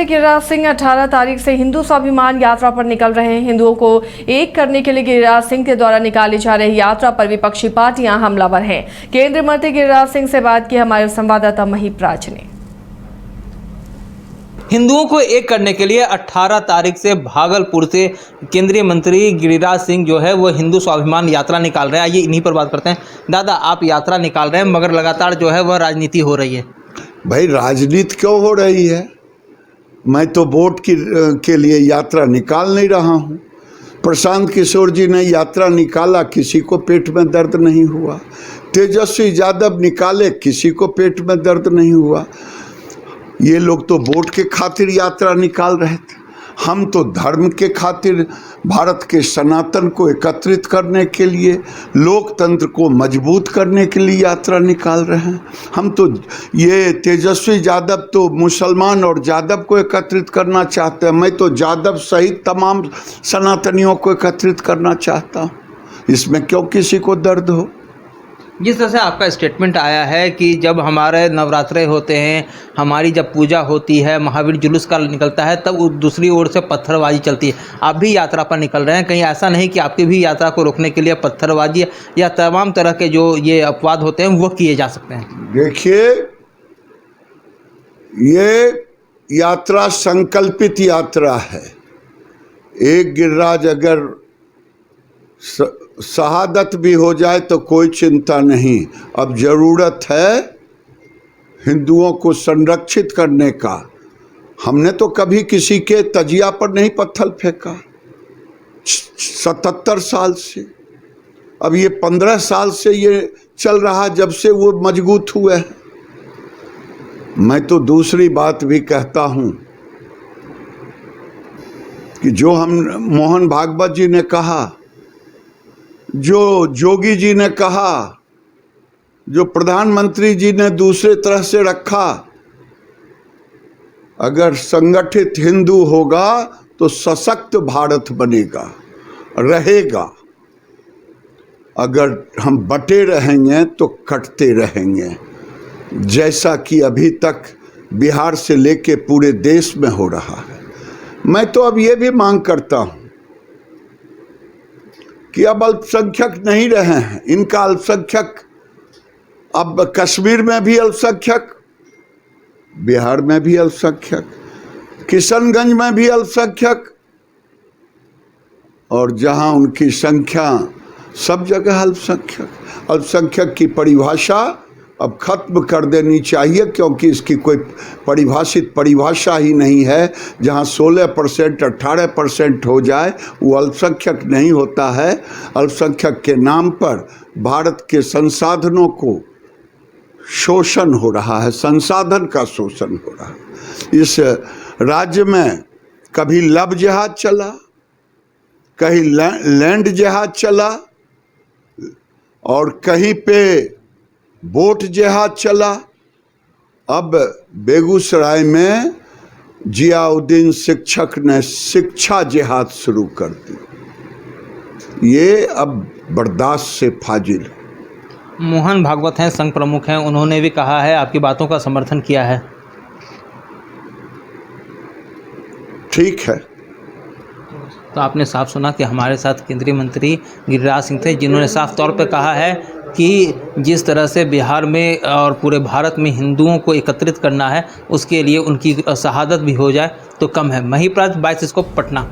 गिरिराज सिंह 18 तारीख से हिंदू स्वाभिमान यात्रा पर निकल रहे हैं। हिंदुओं को एक करने के लिए गिरिराज सिंह के द्वारा निकाली जा रही यात्रा पर विपक्षी पार्टियां हमलावर हैं। केंद्रीय मंत्री गिरिराज सिंह से बात की हमारे संवाददाता महीपराज ने। हिंदुओं को एक करने के लिए 18 तारीख से भागलपुर से केंद्रीय मंत्री गिरिराज सिंह जो है वो हिंदू स्वाभिमान यात्रा निकाल रहे हैं। आइए इन्हीं पर बात करते हैं। दादा, आप यात्रा निकाल रहे हैं मगर लगातार जो है वह राजनीति हो रही है। भाई, राजनीति क्यों हो रही है? मैं तो वोट के लिए यात्रा निकाल नहीं रहा हूँ। प्रशांत किशोर जी ने यात्रा निकाला, किसी को पेट में दर्द नहीं हुआ। तेजस्वी यादव निकाले, किसी को पेट में दर्द नहीं हुआ। ये लोग तो वोट के खातिर यात्रा निकाल रहे थे, हम तो धर्म के खातिर, भारत के सनातन को एकत्रित करने के लिए, लोकतंत्र को मजबूत करने के लिए यात्रा निकाल रहे हैं। हम तो ये तेजस्वी यादव तो मुसलमान और यादव को एकत्रित करना चाहते हैं। मैं तो यादव सहित तमाम सनातनियों को एकत्रित करना चाहता हूँ। इसमें क्यों किसी को दर्द हो? जिस तरह से आपका स्टेटमेंट आया है कि जब हमारे नवरात्रे होते हैं, हमारी जब पूजा होती है, महावीर जुलूस का निकलता है, तब दूसरी ओर से पत्थरबाजी चलती है। आप भी यात्रा पर निकल रहे हैं, कहीं ऐसा नहीं कि आपकी भी यात्रा को रोकने के लिए पत्थरबाजी या तमाम तरह के जो ये अपवाद होते हैं वो किए जा सकते हैं? देखिए, ये यात्रा संकल्पित यात्रा है। एक गिरिराज अगर शहादत भी हो जाए तो कोई चिंता नहीं। अब ज़रूरत है हिंदुओं को संरक्षित करने का। हमने तो कभी किसी के तजिया पर नहीं पत्थर फेंका 77 साल से। अब ये 15 साल से ये चल रहा, जब से वो मजबूत हुए हैं। मैं तो दूसरी बात भी कहता हूँ कि जो हम मोहन भागवत जी ने कहा, जो जोगी जी ने कहा, जो प्रधानमंत्री जी ने दूसरे तरह से रखा, अगर संगठित हिंदू होगा तो सशक्त भारत बनेगा, रहेगा। अगर हम बटे रहेंगे तो कटते रहेंगे, जैसा कि अभी तक बिहार से लेके पूरे देश में हो रहा है। मैं तो अब ये भी मांग करता हूँ कि अब अल्पसंख्यक नहीं रहे हैं। इनका अल्पसंख्यक, अब कश्मीर में भी अल्पसंख्यक, बिहार में भी अल्पसंख्यक, किशनगंज में भी अल्पसंख्यक, और जहां उनकी संख्या सब जगह अल्पसंख्यक। अल्पसंख्यक की परिभाषा अब खत्म कर देनी चाहिए, क्योंकि इसकी कोई परिभाषित परिभाषा ही नहीं है। जहां 16% 18% हो जाए वो अल्पसंख्यक नहीं होता है। अल्पसंख्यक के नाम पर भारत के संसाधनों को शोषण हो रहा है, संसाधन का शोषण हो रहा है। इस राज्य में कभी लव जिहाद चला, कहीं लैंड जिहाद चला, और कहीं पे बोट जिहाद चला। अब बेगूसराय में जियाउद्दीन शिक्षक ने शिक्षा जिहाद शुरू कर दी। ये अब बर्दाश्त से फाजिल। मोहन भागवत हैं, संघ प्रमुख हैं, उन्होंने भी कहा है, आपकी बातों का समर्थन किया है। ठीक है, तो आपने साफ सुना कि हमारे साथ केंद्रीय मंत्री गिरिराज सिंह थे, जिन्होंने साफ तौर पर कहा है कि जिस तरह से बिहार में और पूरे भारत में हिंदुओं को एकत्रित करना है, उसके लिए उनकी शहादत भी हो जाए तो कम है। महीपराज 22 पटना।